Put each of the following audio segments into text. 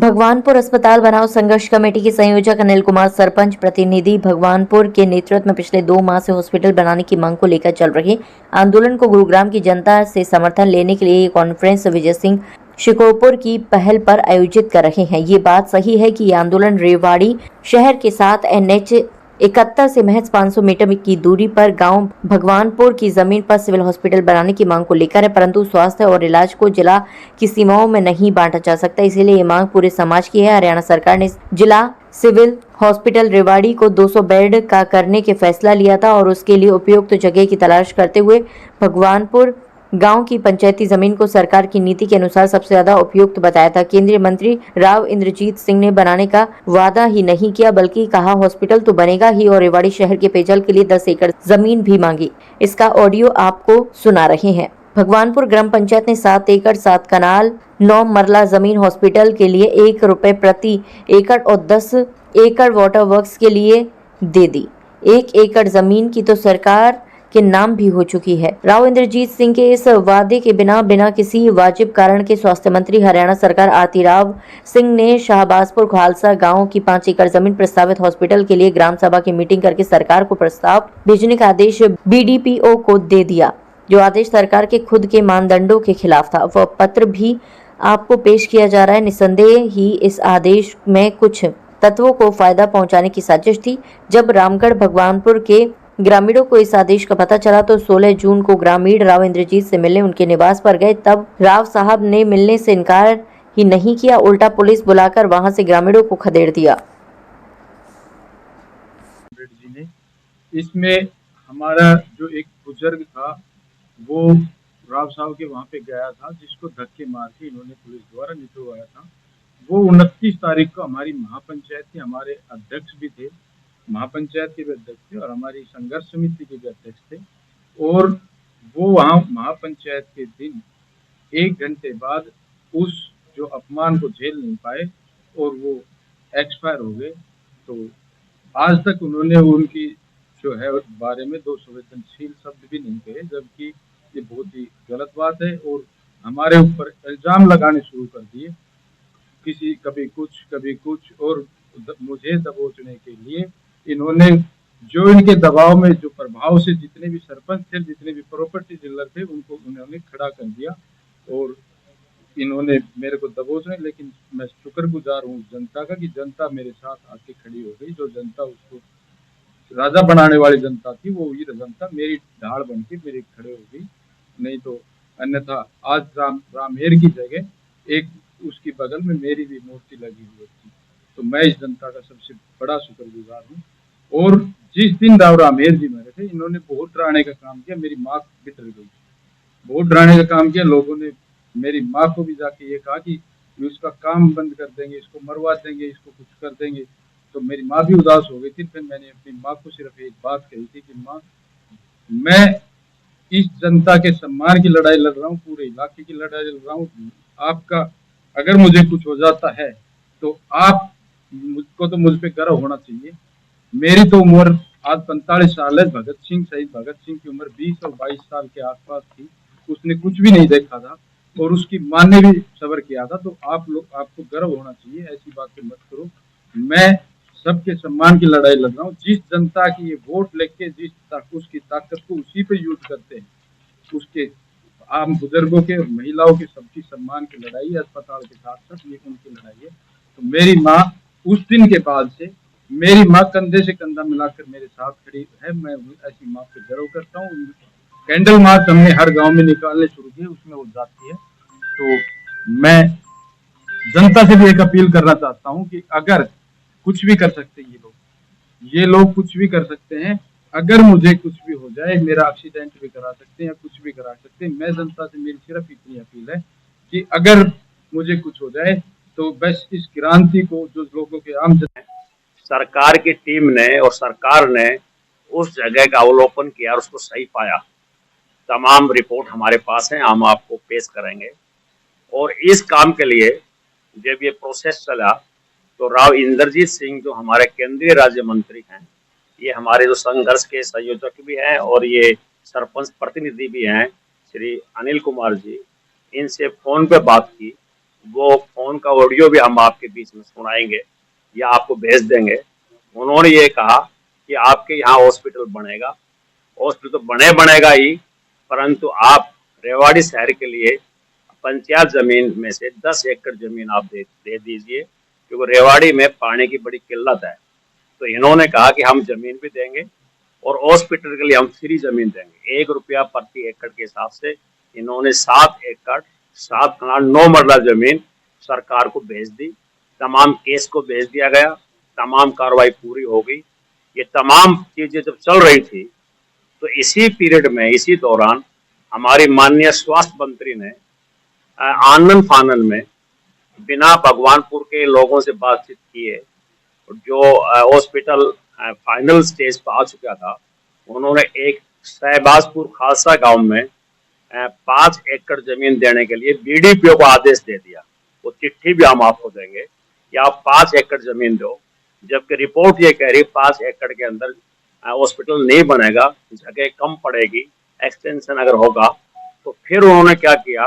भगवानपुर अस्पताल बनाओ संघर्ष कमेटी के संयोजक अनिल कुमार सरपंच प्रतिनिधि भगवानपुर के नेतृत्व में पिछले 2 माह से हॉस्पिटल बनाने की मांग को लेकर चल रहे आंदोलन को गुरुग्राम की जनता से समर्थन लेने के लिए ये कॉन्फ्रेंस विजय सिंह शिकोपुर की पहल पर आयोजित कर रहे हैं। ये बात सही है कि ये आंदोलन रेवाड़ी शहर के साथ NH 71 से महज 500 मीटर की दूरी पर गांव भगवानपुर की जमीन पर सिविल हॉस्पिटल बनाने की मांग को लेकर है, परंतु स्वास्थ्य और इलाज को जिला की सीमाओं में नहीं बांटा जा सकता, इसीलिए ये मांग पूरे समाज की है। हरियाणा सरकार ने जिला सिविल हॉस्पिटल रेवाड़ी को 200 बेड का करने के फैसला लिया था और उसके लिए उपयुक्त जगह की तलाश करते हुए भगवानपुर गांव की पंचायती जमीन को सरकार की नीति के अनुसार सबसे ज्यादा उपयुक्त बताया था। केंद्रीय मंत्री राव इंद्रजीत सिंह ने बनाने का वादा ही नहीं किया बल्कि कहा हॉस्पिटल तो बनेगा ही और रेवाड़ी शहर के पेयजल के लिए 10 एकड़ जमीन भी मांगी। इसका ऑडियो आपको सुना रहे हैं। भगवानपुर ग्राम पंचायत ने 7 एकड़ 7 कनाल 9 मरला जमीन हॉस्पिटल के लिए 1 रुपए प्रति एकड़ और 10 एकड़ वाटर वर्क्स के लिए दे दी। 1 एकड़ जमीन की तो सरकार के नाम भी हो चुकी है। राव इंद्रजीत सिंह के इस वादे के बिना किसी वाजिब कारण के स्वास्थ्य मंत्री हरियाणा सरकार आरती राव सिंह ने शाहबाजपुर खालसा गांव की 5 एकड़ जमीन प्रस्तावित हॉस्पिटल के लिए ग्राम सभा की मीटिंग करके सरकार को प्रस्ताव भेजने का आदेश BDPO को दे दिया, जो आदेश सरकार के खुद के मानदंडों के खिलाफ था। वह पत्र भी आपको पेश किया जा रहा है। निस्संदेह ही इस आदेश में कुछ तत्वों को फायदा पहुंचाने की साजिश थी। जब रामगढ़ भगवानपुर के ग्रामीणों को इस आदेश का पता चला तो 16 जून को ग्रामीण राव इंद्रजीत से मिलने उनके निवास पर गए। तब राव साहब ने मिलने से इनकार ही नहीं किया, उल्टा पुलिस बुलाकर वहां से ग्रामीणों को खदेड़ दिया। इसमें हमारा जो एक बुजुर्ग था वो राव साहब के वहां पे गया था, जिसको धक्के मार के इन्होंने पुलिस द्वारा निकलवाया था। वो 29 तारीख को हमारी महापंचायत के हमारे अध्यक्ष भी थे, महापंचायत के भी अध्यक्ष थे और हमारी संघर्ष समिति के भी अध्यक्ष थे। और वो वहाँ महापंचायत के दिन 1 घंटे बाद उस जो अपमान को झेल नहीं पाए और वो एक्सपायर हो गए। तो आज तक उन्होंने उनकी जो है बारे में 2 संवेदनशील शब्द भी नहीं कहे, जबकि ये बहुत ही गलत बात है। और हमारे ऊपर इल्जाम लगाने शुरू कर दिए, किसी कभी कुछ और मुझे दबोचने के लिए इन्होंने जो इनके दबाव में जो प्रभाव से जितने भी सरपंच थे, जितने भी प्रॉपर्टी डीलर थे, उनको उन्होंने खड़ा कर दिया और इन्होंने मेरे को दबोचने। लेकिन मैं शुक्रगुजार हूँ जनता का कि जनता मेरे साथ आके खड़ी हो गई। जो जनता उसको राजा बनाने वाली जनता थी, वो ये जनता मेरी ढाल बन के मेरे खड़े हो गई। नहीं तो अन्यथा आज रामेर की जगह एक उसकी बगल में मेरी भी मूर्ति लगी हुई थी। तो मैं इस जनता का सबसे बड़ा शुक्रगुजार हूँ। और जिस दिन रामेर जी मरे थे, इन्होंने बहुत डराने का काम किया, मेरी माँ बितर गई, बहुत डराने का काम किया। लोगों ने मेरी माँ को भी जाके ये कहा कि उसका काम बंद कर देंगे, इसको मरवा देंगे, इसको कुछ कर देंगे। तो मेरी माँ भी उदास हो गई थी। फिर मैंने अपनी माँ को सिर्फ एक बात कही थी कि माँ, मैं इस जनता के सम्मान की लड़ाई लड़ रहा हूँ, पूरे इलाके की लड़ाई लड़ रहा हूँ। आपका अगर मुझे कुछ हो जाता है तो आप मुझको तो मुझ पे गर्व होना चाहिए। मेरी तो उम्र आज 45 साल है। शहीद भगत सिंह की उम्र 20 और 22 साल के आसपास थी। उसने कुछ भी नहीं देखा था और उसकी मां ने भी सब्र किया था। तो आपको गर्व होना चाहिए, ऐसी बातें मत करो। मैं सबके सम्मान की लड़ाई लड़ रहा हूँ। जिस जनता की ये वोट लेके उसकी ताकत को उसी पे यूज करते हैं, उसके आम बुजुर्गों के और महिलाओं के सबकी सम्मान की लड़ाई है, अस्पताल के साथ साथ ये उनकी लड़ाई है। तो मेरी माँ उस दिन के बाद से मेरी माँ कंधे से कंधा मिलाकर मेरे साथ खड़ी है। मैं ऐसी माँ पे गर्व करता हूँ। कैंडल मार्च हमने हर गांव में निकालने शुरू किए, उसमें वो जाती है। तो मैं जनता से भी एक अपील करना चाहता हूँ कि अगर कुछ भी कर सकते हैं ये लोग कुछ भी कर सकते हैं। अगर मुझे कुछ भी हो जाए, मेरा एक्सीडेंट भी करा सकते हैं या कुछ भी करा सकते हैं। मैं जनता से मेरी सिर्फ इतनी अपील है कि अगर मुझे कुछ हो जाए तो बस इस क्रांति को जो लोगों के आम सरकार की टीम ने और सरकार ने उस जगह का अवलोकन किया और उसको सही पाया। तमाम रिपोर्ट हमारे पास है, हम आपको पेश करेंगे। और इस काम के लिए जब ये प्रोसेस चला तो राव इंद्रजीत सिंह जो हमारे केंद्रीय राज्य मंत्री हैं, ये हमारे जो संघर्ष के संयोजक भी हैं और ये सरपंच प्रतिनिधि भी हैं, श्री अनिल कुमार जी, इनसे फोन पे बात की वो फोन का ऑडियो भी हम आपके बीच में सुनाएंगे या आपको भेज देंगे। उन्होंने ये कहा कि आपके यहाँ हॉस्पिटल बनेगा, हॉस्पिटल तो बनेगा ही, परंतु आप रेवाड़ी शहर के लिए पंचायत जमीन में से 10 एकड़ जमीन आप दे दीजिए, क्योंकि रेवाड़ी में पानी की बड़ी किल्लत है। तो इन्होंने कहा कि हम जमीन भी देंगे और हॉस्पिटल के लिए हम फ्री जमीन देंगे। 1 रुपया प्रति एकड़ के हिसाब से इन्होंने 7 एकड़ 7 कनाल 9 मरला जमीन सरकार को भेज दी। तमाम केस को भेज दिया गया, तमाम कार्रवाई पूरी हो गई। ये तमाम चीजें जब चल रही थी तो इसी पीरियड में, इसी दौरान हमारी माननीय स्वास्थ्य मंत्री ने आनन फानन में बिना भगवानपुर के लोगों से बातचीत किए, जो हॉस्पिटल फाइनल स्टेज पर आ चुका था, उन्होंने एक शहबाजपुर खालसा गांव में 5 एकड़ जमीन देने के लिए बीडीपीओ को आदेश दे दिया। वो चिट्ठी भी हम आपको देंगे कि आप 5 एकड़ जमीन दो, जबकि रिपोर्ट ये कह रही 5 एकड़ के अंदर हॉस्पिटल नहीं बनेगा, जगह कम पड़ेगी, एक्सटेंशन अगर होगा। तो फिर उन्होंने क्या किया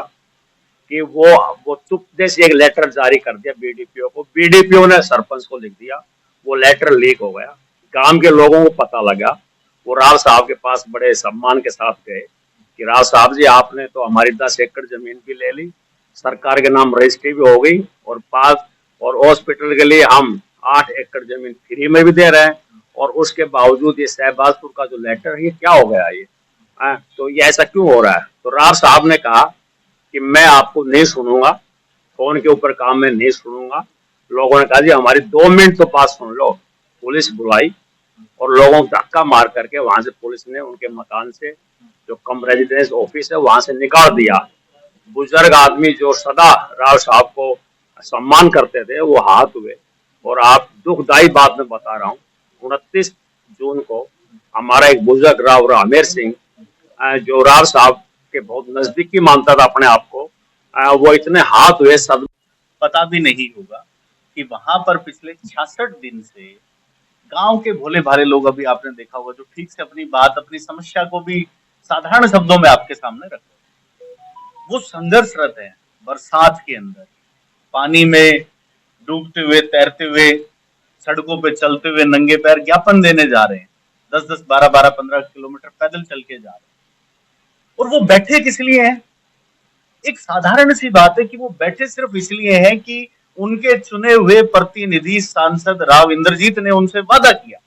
कि वो चुपके से एक लेटर जारी कर दिया बीडीपीओ को। बीडीपीओ ने सरपंच को लिख दिया, वो लेटर लीक हो गया, गांव के लोगों को पता लगा। वो राव साहब के पास बड़े सम्मान के साथ गए कि राव साहब जी, आपने तो हमारी 10 एकड़ जमीन भी ले ली, सरकार के नाम रजिस्ट्री भी हो गई, और हॉस्पिटल के लिए हम 8 एकड़ जमीन फ्री में भी दे रहे हैं, और उसके बावजूद ये शहबाजपुर का जो लेटर है, ये क्या हो गया? ये तो ये ऐसा क्यों हो रहा है? तो राव साहब ने कहा कि मैं आपको नहीं सुनूंगा, फोन के ऊपर काम में नहीं सुनूंगा। लोगों ने कहा जी हमारी 2 मिनट तो बात सुन लो। पुलिस बुलाई और लोगों को धक्का मार करके वहां से पुलिस ने उनके मकान से, जो कम रेजिडेंस ऑफिस है, वहां से निकाल दिया। बुजुर्ग आदमी जो सदा राव साहब को सम्मान करते थे, वो हाथ हुए। और आप दुखदायी बात में बता रहा हूँ, 29 जून को हमारा एक बुजुर्ग राव रामेर सिंह, जो राव साहब के बहुत नजदीकी मानता था अपने आप को, वो इतने हाथ हुए, सब पता भी नहीं होगा कि वहां पर पिछले 66 दिन से गांव के भोले भाले लोग, अभी आपने देखा होगा, जो ठीक से अपनी बात, अपनी समस्या को भी साधारण शब्दों में आपके सामने रखते हैं, वो संघर्षरत है। बरसात के अंदर पानी में डूबते हुए, तैरते हुए, सड़कों पे चलते हुए, नंगे पैर ज्ञापन देने जा रहे हैं। 10-10, 12-12, 15 किलोमीटर पैदल चल के जा रहे हैं। और वो बैठे किस लिए हैं? एक साधारण सी बात है कि वो बैठे सिर्फ इसलिए हैं कि उनके चुने हुए प्रतिनिधि सांसद राव इंद्रजीत ने उनसे वादा किया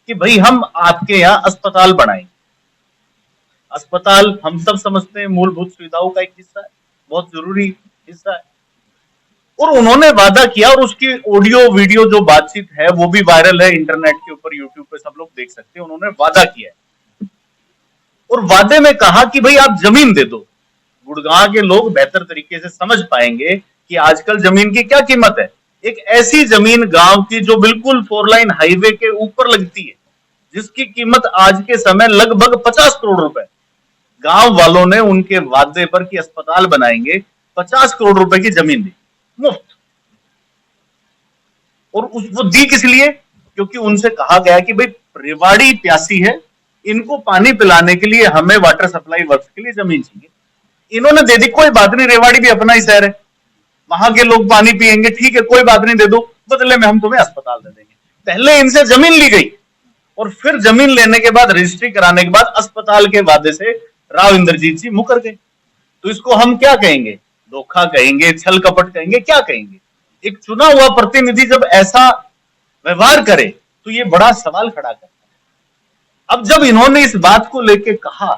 कि भाई हम आपके यहाँ अस्पताल बनाएंगे। अस्पताल हम सब समझते हैं मूलभूत सुविधाओं का एक हिस्सा है, बहुत जरूरी हिस्सा है। और उन्होंने वादा किया, और उसकी ऑडियो वीडियो जो बातचीत है वो भी वायरल है इंटरनेट के ऊपर, यूट्यूब पे सब लोग देख सकते हैं। उन्होंने वादा किया है और वादे में कहा कि भाई आप जमीन दे दो। गुड़गांव के लोग बेहतर तरीके से समझ पाएंगे कि आजकल जमीन की क्या कीमत है। एक ऐसी जमीन गांव की जो बिल्कुल 4 लाइन हाईवे के ऊपर लगती है, जिसकी कीमत आज के समय लगभग 50 करोड़ रुपए। गांव वालों ने उनके वादे पर कि अस्पताल बनाएंगे 50 करोड़ रुपए की जमीन दी मुफ्त। और वो दी किस लिए? क्योंकि उनसे कहा गया कि भाई रेवाड़ी प्यासी है, इनको पानी पिलाने के लिए हमें वाटर सप्लाई वर्क्स के लिए जमीन चाहिए। इन्होंने दे दी, कोई बात नहीं, रेवाड़ी भी अपना ही शहर है, वहां के लोग पानी पिएंगे, ठीक है, कोई बात नहीं, दे दो, बदले में हम तुम्हें अस्पताल दे देंगे। पहले इनसे जमीन ली गई और फिर जमीन लेने के बाद, रजिस्ट्री कराने के बाद अस्पताल के वादे से राव इंद्रजीत जी मुकर गए। तो इसको हम क्या कहेंगे? धोखा कहेंगे, छल कपट कहेंगे, क्या कहेंगे? एक चुना हुआ प्रतिनिधि जब ऐसा व्यवहार करे तो ये बड़ा सवाल खड़ा करता है। अब जब इन्होंने इस बात को लेके कहा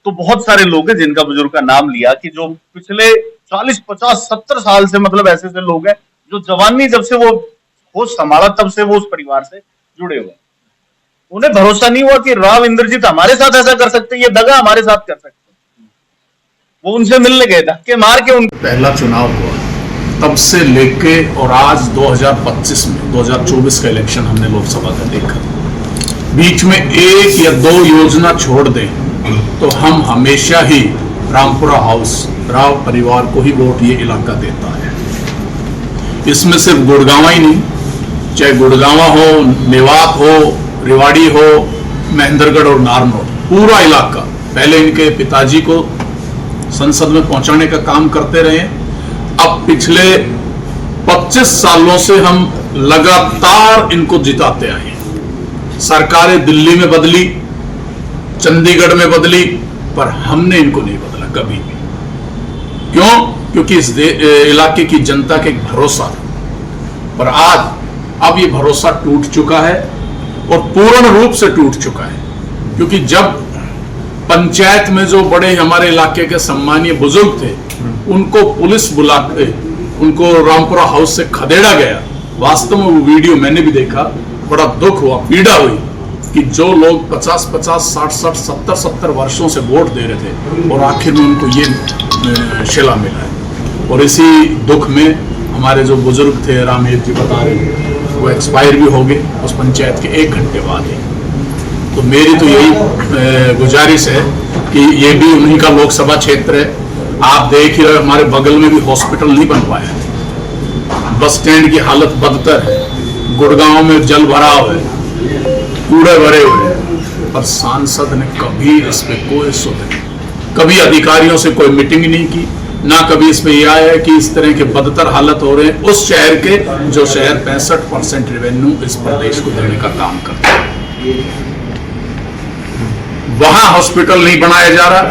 तो बहुत सारे लोग हैं जिनका बुजुर्ग का नाम लिया, कि जो पिछले 40, 50, 70 साल से, मतलब ऐसे ऐसे लोग हैं जो जवानी जब से वो होश संभाला तब से वो उस परिवार से जुड़े हुए। उन्हें भरोसा नहीं हुआ कि राव इंद्रजीत हमारे साथ ऐसा कर सकते, ये दगा हमारे साथ कर सकते। वो उनसे मिलने गए, धक्के मार के उनका पहला चुनाव हुआ, तब से लेके और आज 2025 में 2024 का इलेक्शन हमने लोकसभा का देखा। बीच में 1 या 2 योजना छोड़ दें तो हम हमेशा ही रामपुरा हाउस, राव परिवार को ही वोट ये इलाका देता है। इसमें सिर्फ गुड़गांव ही नहीं, चाहे गुड़गांव हो, मेवात हो, रेवाड़ी हो, महेंद्रगढ़ और नारनौल, पूरा इलाका पहले इनके पिताजी को संसद में पहुंचाने का काम करते रहे। अब पिछले 25 सालों से हम लगातार इनको जिताते आए हैं। सरकारें दिल्ली में बदली, चंडीगढ़ में बदली, पर हमने इनको नहीं बदला कभी भी। क्यों? क्योंकि इस इलाके की जनता का एक भरोसा था। पर आज अब ये भरोसा टूट चुका है और पूर्ण रूप से टूट चुका है। क्योंकि जब पंचायत में जो बड़े हमारे इलाके के सम्मानीय बुजुर्ग थे, उनको पुलिस बुला के उनको रामपुरा हाउस से खदेड़ा गया। वास्तव में वो वीडियो मैंने भी देखा, बड़ा दुख हुआ, पीड़ा हुई कि जो लोग 50-50, 60-60, 70-70 वर्षों से वोट दे रहे थे और आखिर में उनको ये शिला मिला है। और इसी दुख में हमारे जो बुजुर्ग थे, रामेर जी बता रहे थे, वो एक्सपायर भी हो गए उस पंचायत के 1 घंटे बाद ही। तो मेरी तो यही गुजारिश है कि ये भी उन्हीं का लोकसभा क्षेत्र है। आप देख ही रहे, हमारे बगल में भी हॉस्पिटल नहीं बन पाया है, बस स्टैंड की हालत बदतर है, गुड़गांव में जल भराव है, कूड़े भरे हुए हैं। पर सांसद ने कभी इस पे कोई सुध नहीं, कभी अधिकारियों से कोई मीटिंग नहीं की, ना कभी इस पे यह आया कि इस तरह के बदतर हालत हो रहे हैं उस शहर के, जो शहर 65% रेवेन्यू इस प्रदेश को देने का काम करता है। वहां हॉस्पिटल नहीं बनाया जा रहा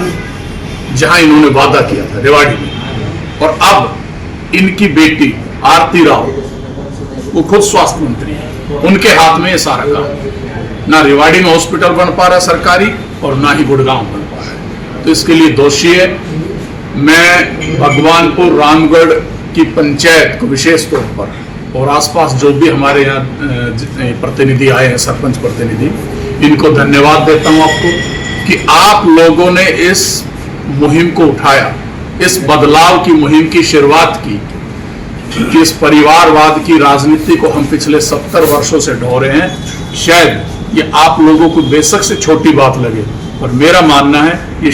जहां इन्होंने वादा किया था, रेवाड़ी में। और अब इनकी बेटी आरती राव, वो खुद स्वास्थ्य मंत्री है, उनके हाथ में ये सारा काम। ना रेवाड़ी में हॉस्पिटल बन पा रहा सरकारी और ना ही गुड़गांव बन पा रहा है। तो इसके लिए दोषी है। मैं भगवानपुर रामगढ़ की पंचायत को विशेष तौर पर और आसपास जो भी हमारे यहाँ जितने प्रतिनिधि आए हैं, सरपंच प्रतिनिधि, इनको धन्यवाद देता हूं आपको कि आप लोगों ने इस मुहिम को उठाया, इस बदलाव की मुहिम की शुरुआत की। कि इस परिवारवाद की राजनीति को हम पिछले 70 वर्षों से ढो रहे हैं। शायद ये आप लोगों को बेशक से छोटी बात लगे, पर मेरा मानना है ये